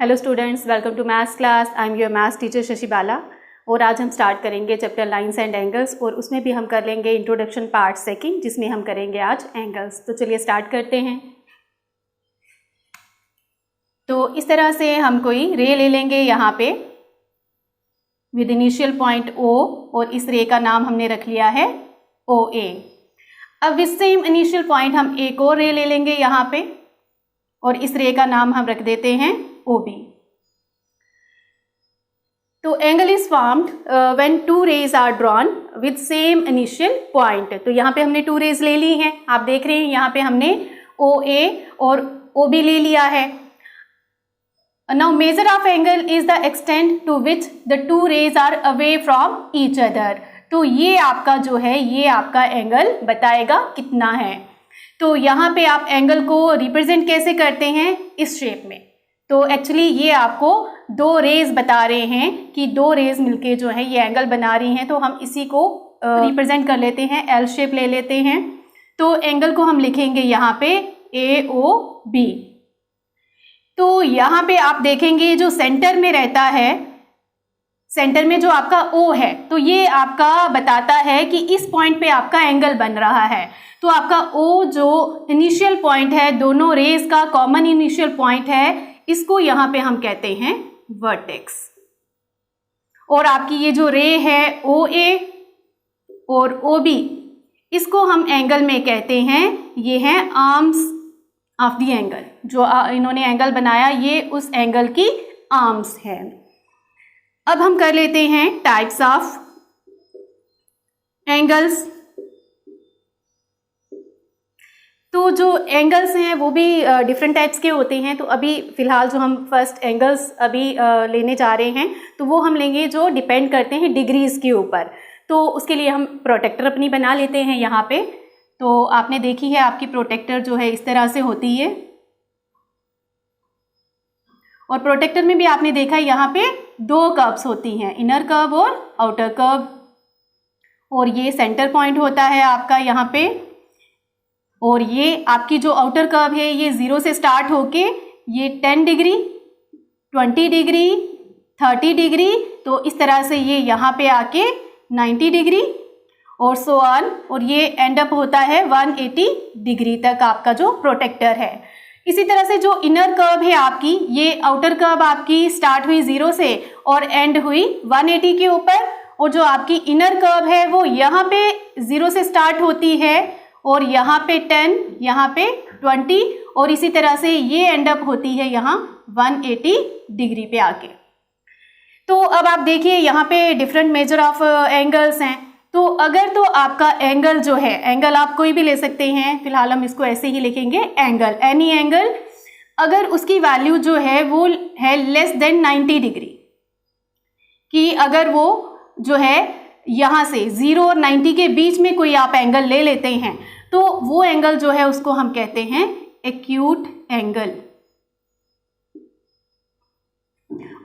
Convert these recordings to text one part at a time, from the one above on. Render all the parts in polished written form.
Hello students, welcome to maths class. I am your maths teacher Shashi Bala. और आज हम start करेंगे चैप्टर लाइंस एंड एंगल्स, और उसमें भी हम कर लेंगे इंट्रोडक्शन पार्ट सेकंड, जिसमें हम करेंगे आज एंगल्स। तो चलिए स्टार्ट करते हैं। तो इस तरह से हम कोई रे ले लेंगे यहाँ पे विद इनिशियल पॉइंट O, और इस रे का नाम हमने रख लिया है OA। अब विद सेम इनिशियल पॉइंट हम एक और रे ले लेंगे यहाँ पे, और इस रे का नाम हम रख देते हैं OB। तो angle is formed when two rays are drawn with same initial point. तो यहाँ पे हमने टू रेज ले ली हैं, आप देख रहे हैं यहाँ पे हमने OA और OB ले लिया है। Now measure of angle is the extent to which the two rays are away from each other. तो ये आपका जो है, ये आपका एंगल बताएगा कितना है। तो यहाँ पे आप एंगल को रिप्रेजेंट कैसे करते हैं, इस शेप में। तो एक्चुअली ये आपको दो रेज बता रहे हैं कि दो रेज मिलके जो है ये एंगल बना रही हैं। तो हम इसी को रिप्रेजेंट कर लेते हैं, एल शेप ले लेते हैं। तो एंगल को हम लिखेंगे यहाँ पे AOB। तो यहाँ पे आप देखेंगे जो सेंटर में रहता है, सेंटर में जो आपका O है, तो ये आपका बताता है कि इस पॉइंट पे आपका एंगल बन रहा है। तो आपका O जो इनिशियल पॉइंट है, दोनों रेज का कॉमन इनिशियल पॉइंट है, इसको यहाँ पे हम कहते हैं वर्टेक्स। और आपकी ये जो रे है OA और OB, इसको हम एंगल में कहते हैं, ये है आर्म्स ऑफ द एंगल। जो इन्होंने एंगल बनाया, ये उस एंगल की आर्म्स है। अब हम कर लेते हैं टाइप्स ऑफ एंगल्स। तो जो एंगल्स हैं वो भी डिफरेंट टाइप्स के होते हैं। तो अभी फ़िलहाल जो हम फर्स्ट एंगल्स अभी लेने जा रहे हैं, तो वो हम लेंगे जो डिपेंड करते हैं डिग्रीज़ के ऊपर। तो उसके लिए हम प्रोटेक्टर अपनी बना लेते हैं यहाँ पे। तो आपने देखी है, आपकी प्रोटेक्टर जो है इस तरह से होती है, और प्रोटेक्टर में भी आपने देखा है यहाँ पे दो कर्व्स होती हैं, इनर कर्व और आउटर कर्व। और ये सेंटर पॉइंट होता है आपका यहाँ पे। और ये आपकी जो आउटर कर्व है, ये 0 से स्टार्ट होके ये 10 डिग्री, 20 डिग्री, 30 डिग्री, तो इस तरह से ये यहाँ पे आके 90 डिग्री और सो ऑन, और ये एंड अप होता है 180 डिग्री तक आपका जो प्रोटेक्टर है। इसी तरह से जो इनर कर्व है आपकी, ये आउटर कर्व आपकी स्टार्ट हुई 0 से और एंड हुई 180 के ऊपर, और जो आपकी इनर कर्व है वो यहाँ पे 0 से स्टार्ट होती है और यहाँ पे 10, यहाँ पे 20, और इसी तरह से ये एंड अप होती है यहाँ 180 डिग्री पे आके। तो अब आप देखिए यहाँ पे डिफरेंट मेजर ऑफ एंगल्स हैं। तो अगर तो आपका एंगल जो है, एंगल आप कोई भी ले सकते हैं, फिलहाल हम इसको ऐसे ही लिखेंगे एंगल, एनी एंगल, अगर उसकी वैल्यू जो है वो है लेस देन 90 डिग्री, कि अगर वो जो है यहाँ से 0 और 90 के बीच में कोई आप एंगल ले लेते हैं, तो वो एंगल जो है उसको हम कहते हैं एक्यूट एंगल।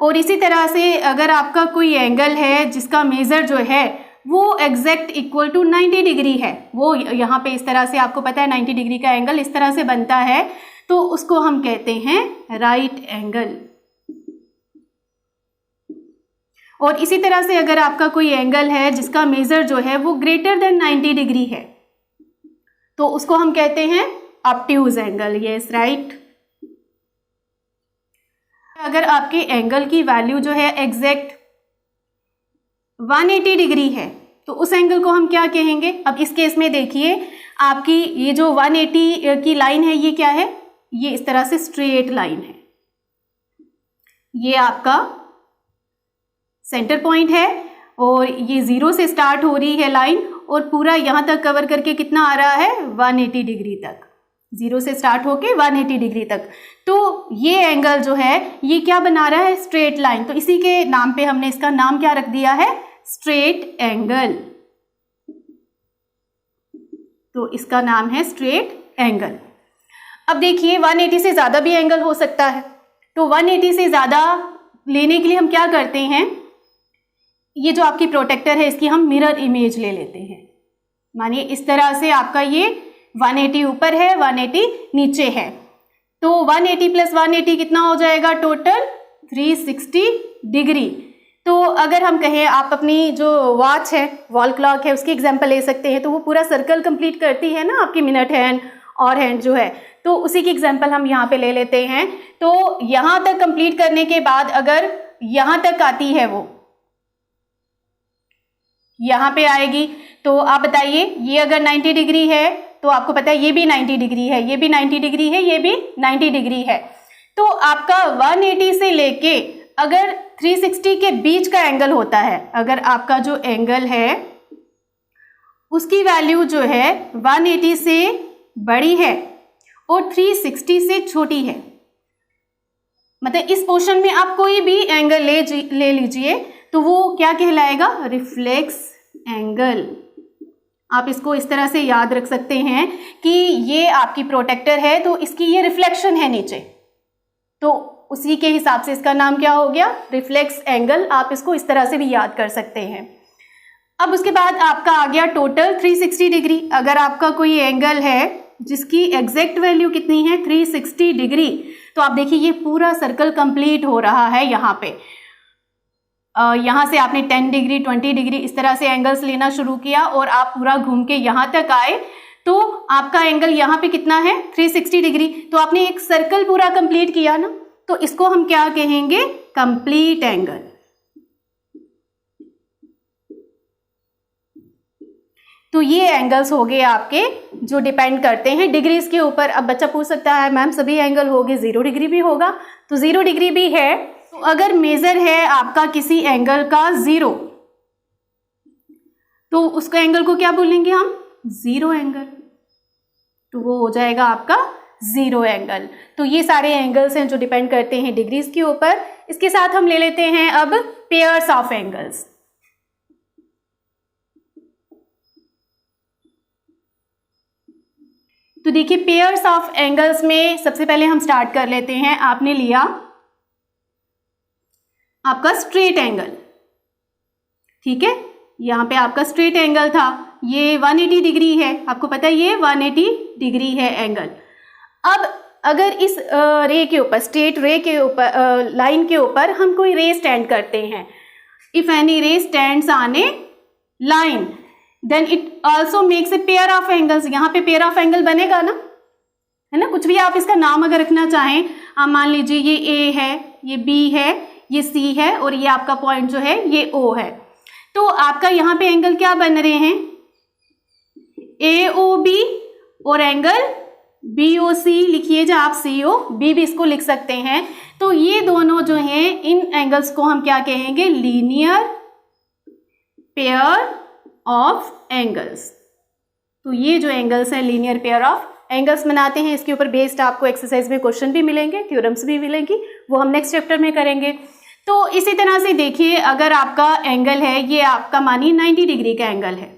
और इसी तरह से अगर आपका कोई एंगल है जिसका मेजर जो है वो एग्जैक्ट इक्वल टू 90 डिग्री है, वो यहाँ पे इस तरह से आपको पता है 90 डिग्री का एंगल इस तरह से बनता है, तो उसको हम कहते हैं राइट एंगल। और इसी तरह से अगर आपका कोई एंगल है जिसका मेजर जो है वो ग्रेटर देन 90 डिग्री है, तो उसको हम कहते हैं ऑब्ट्यूज एंगल। Yes, right. अगर आपके एंगल की वैल्यू जो है एग्जैक्ट 180 डिग्री है, तो उस एंगल को हम क्या कहेंगे। अब इस केस में देखिए, आपकी ये जो 180 की लाइन है, ये क्या है, ये इस तरह से स्ट्रेट लाइन है। ये आपका सेंटर पॉइंट है, और ये 0 से स्टार्ट हो रही है लाइन, और पूरा यहाँ तक कवर करके कितना आ रहा है, 180 डिग्री तक, 0 से स्टार्ट होके 180 डिग्री तक। तो ये एंगल जो है ये क्या बना रहा है, स्ट्रेट लाइन। तो इसी के नाम पे हमने इसका नाम क्या रख दिया है, स्ट्रेट एंगल। तो इसका नाम है स्ट्रेट एंगल। अब देखिए 180 से ज़्यादा भी एंगल हो सकता है। तो 180 से ज़्यादा लेने के लिए हम क्या करते हैं, ये जो आपकी प्रोटेक्टर है इसकी हम मिरर इमेज ले लेते हैं। मानिए इस तरह से आपका ये 180 ऊपर है, 180 नीचे है, तो 180 प्लस 180 कितना हो जाएगा, टोटल 360 डिग्री। तो अगर हम कहें, आप अपनी जो वॉच है, वॉल क्लॉक है, उसकी एग्जांपल ले सकते हैं। तो वो पूरा सर्कल कंप्लीट करती है ना आपकी मिनट हैंड और हैंड जो है, तो उसी की एग्जांपल हम यहाँ पे ले लेते हैं। तो यहाँ तक कंप्लीट करने के बाद अगर यहाँ तक आती है, वो यहाँ पे आएगी, तो आप बताइए, ये अगर 90 डिग्री है तो आपको पता है ये भी 90 डिग्री है, ये भी 90 डिग्री है, ये भी 90 डिग्री है। तो आपका 180 से लेके अगर 360 के बीच का एंगल होता है, अगर आपका जो एंगल है उसकी वैल्यू जो है 180 से बड़ी है और 360 से छोटी है, मतलब इस पोर्शन में आप कोई भी एंगल ले लीजिए, तो वो क्या कहलाएगा? Reflex angle. आप इसको इस तरह से याद रख सकते हैं कि ये आपकी प्रोटेक्टर है, तो इसकी ये रिफ्लेक्शन है नीचे, तो उसी के हिसाब से इसका नाम क्या हो गया? Reflex angle. आप इसको इस तरह से भी याद कर सकते हैं। अब उसके बाद आपका आ गया टोटल 360 डिग्री। अगर आपका कोई एंगल है जिसकी एग्जैक्ट वैल्यू कितनी है? 360 डिग्री। तो आप देखिए ये पूरा सर्कल कंप्लीट हो रहा है यहाँ पे। यहाँ से आपने 10 डिग्री, 20 डिग्री इस तरह से एंगल्स लेना शुरू किया और आप पूरा घूम के यहाँ तक आए, तो आपका एंगल यहाँ पे कितना है? 360 डिग्री। तो आपने एक सर्कल पूरा कंप्लीट किया ना, तो इसको हम क्या कहेंगे? Complete angle. तो ये एंगल्स हो गए आपके जो डिपेंड करते हैं डिग्रीज के ऊपर। अब बच्चा पूछ सकता है मैम सभी एंगल हो गए, 0 डिग्री भी होगा? तो 0 डिग्री भी है। तो अगर मेजर है आपका किसी एंगल का 0, तो उसका एंगल को क्या बोलेंगे हम? 0 एंगल। तो वो हो जाएगा आपका 0 एंगल। तो ये सारे एंगल्स हैं जो डिपेंड करते हैं डिग्रीज के ऊपर। इसके साथ हम ले लेते हैं अब पेयर्स ऑफ एंगल्स। तो देखिए पेयर्स ऑफ एंगल्स में सबसे पहले हम स्टार्ट कर लेते हैं। आपने लिया आपका स्ट्रेट एंगल, ठीक है, यहाँ पे आपका स्ट्रेट एंगल था, ये 180 डिग्री है, आपको पता है ये 180 डिग्री है एंगल। अब अगर इस रे के ऊपर, स्ट्रेट रे के ऊपर, लाइन के ऊपर हम कोई रे स्टैंड करते हैं, if any ray stands on a line then it also makes a pair of angles. यहाँ पे पेयर ऑफ एंगल बनेगा ना, है ना? कुछ भी आप इसका नाम अगर रखना चाहें, आप मान लीजिए ये ए है, ये बी है, ये सी है और ये आपका पॉइंट जो है ये ओ है। तो आपका यहाँ पे एंगल क्या बन रहे हैं? ए ओ बी और एंगल बी ओ सी। लिखिए जो आप सी ओ बी भी इसको लिख सकते हैं। तो ये दोनों जो हैं, इन एंगल्स को हम क्या कहेंगे? Linear pair of angles. तो ये जो एंगल्स हैं लीनियर पेयर ऑफ एंगल्स बनाते हैं। इसके ऊपर बेस्ड आपको एक्सरसाइज में क्वेश्चन भी मिलेंगे, थ्योरम्स भी मिलेंगी, वो हम नेक्स्ट चैप्टर में करेंगे। तो इसी तरह से देखिए, अगर आपका एंगल है, ये आपका मानिए 90 डिग्री का एंगल है,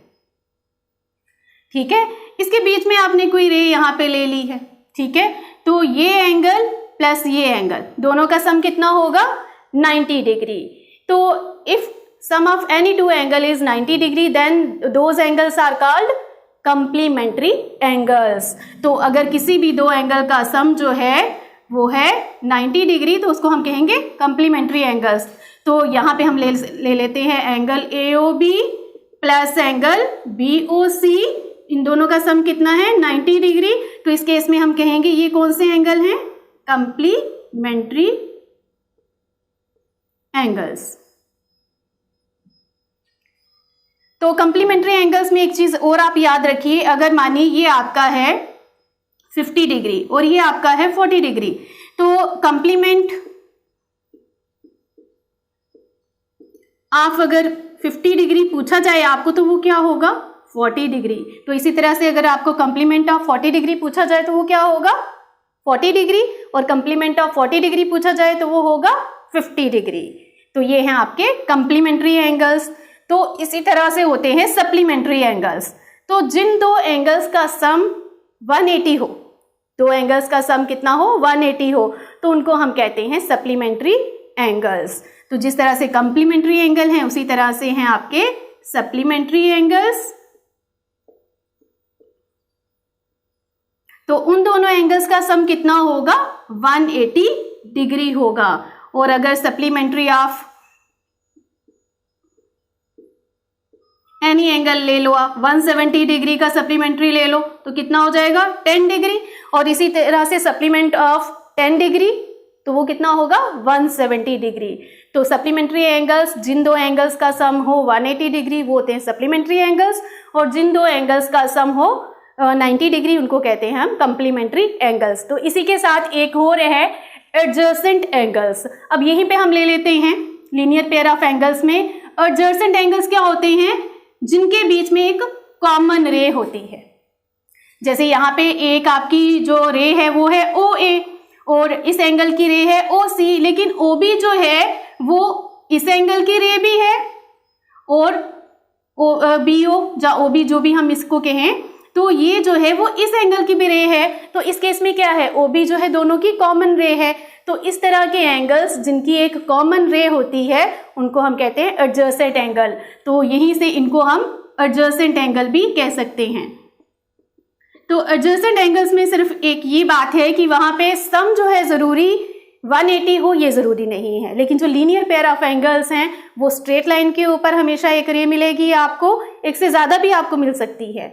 ठीक है, इसके बीच में आपने कोई रे यहाँ पे ले ली है, ठीक है, तो ये एंगल प्लस ये एंगल दोनों का सम कितना होगा? 90 डिग्री। तो if sum of any two angle is 90 degree then those angles are called complementary angles. तो अगर किसी भी दो एंगल का सम जो है वो है 90 डिग्री, तो उसको हम कहेंगे कंप्लीमेंट्री एंगल्स। तो यहाँ पे हम ले लेते हैं angle AOB plus angle BOC, इन दोनों का सम कितना है? 90 डिग्री। तो इस केस में हम कहेंगे ये कौन से एंगल हैं? Complementary angles. तो कंप्लीमेंट्री एंगल्स में एक चीज और आप याद रखिए, अगर मानिए ये आपका है 50 डिग्री और ये आपका है 40 डिग्री, तो कंप्लीमेंट आप अगर 50 डिग्री पूछा जाए आपको तो वो क्या होगा? 40 डिग्री। तो इसी तरह से अगर आपको कंप्लीमेंट ऑफ 40 डिग्री पूछा जाए तो वो क्या होगा? 40 डिग्री, और कंप्लीमेंट ऑफ 40 डिग्री पूछा जाए तो वो होगा 50 डिग्री। तो ये हैं आपके कंप्लीमेंट्री एंगल्स। तो इसी तरह से होते हैं सप्लीमेंट्री एंगल्स। तो जिन दो एंगल्स का सम 180 हो, दो एंगल्स का सम कितना हो? 180 हो, तो उनको हम कहते हैं सप्लीमेंट्री एंगल्स। तो जिस तरह से कंप्लीमेंट्री एंगल हैं उसी तरह से हैं आपके सप्लीमेंट्री एंगल्स। तो उन दोनों एंगल्स का सम कितना होगा? 180 डिग्री होगा। और अगर सप्लीमेंट्री ऑफ एनी एंगल ले लो आप, 170 डिग्री का सप्लीमेंट्री ले लो तो कितना हो जाएगा 10 डिग्री, और इसी तरह से सप्लीमेंट ऑफ 10 डिग्री तो वो कितना होगा 170 डिग्री। तो सप्लीमेंट्री एंगल्स, जिन दो एंगल्स का सम हो 180 डिग्री वो होते हैं सप्लीमेंट्री एंगल्स, और जिन दो एंगल्स का सम हो 90 डिग्री उनको कहते हैं हम कंप्लीमेंट्री एंगल्स। तो इसी के साथ एक और है एडजेसेंट एंगल्स। अब यहीं पे हम ले लेते हैं लीनियर पेयर ऑफ एंगल्स में एडजेसेंट एंगल्स क्या होते हैं, जिनके बीच में एक कॉमन रे होती है। जैसे यहाँ पे एक आपकी जो रे है वो है OA और इस एंगल की रे है OC, लेकिन OB जो है वो इस एंगल की रे भी है और BO या OB जो भी हम इसको कहें, तो ये जो है वो इस एंगल की भी रे है। तो इस केस में क्या है, OB जो है दोनों की कॉमन रे है। तो इस तरह के एंगल्स जिनकी एक कॉमन रे होती है उनको हम कहते हैं एडजेसेंट एंगल। तो यहीं से इनको हम एडजेसेंट एंगल भी कह सकते हैं। तो एडजेसेंट एंगल्स में सिर्फ एक ये बात है कि वहां पे सम जो है जरूरी 180 हो ये जरूरी नहीं है, लेकिन जो लीनियर पेयर ऑफ एंगल्स हैं वो स्ट्रेट लाइन के ऊपर हमेशा एक रे मिलेगी आपको, एक से ज्यादा भी आपको मिल सकती है।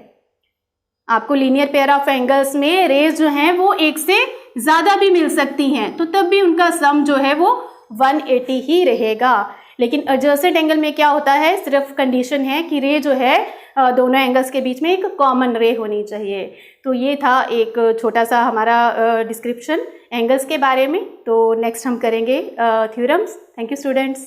आपको लीनियर पेयर ऑफ एंगल्स में रेज जो हैं वो एक से ज्यादा भी मिल सकती हैं, तो तब भी उनका सम जो है वो 180 ही रहेगा। लेकिन एडजेसेंट एंगल में क्या होता है, सिर्फ कंडीशन है कि रे जो है दोनों एंगल्स के बीच में एक कॉमन रे होनी चाहिए। तो ये था एक छोटा सा हमारा डिस्क्रिप्शन एंगल्स के बारे में। तो नेक्स्ट हम करेंगे थ्योरम्स। Thank you students.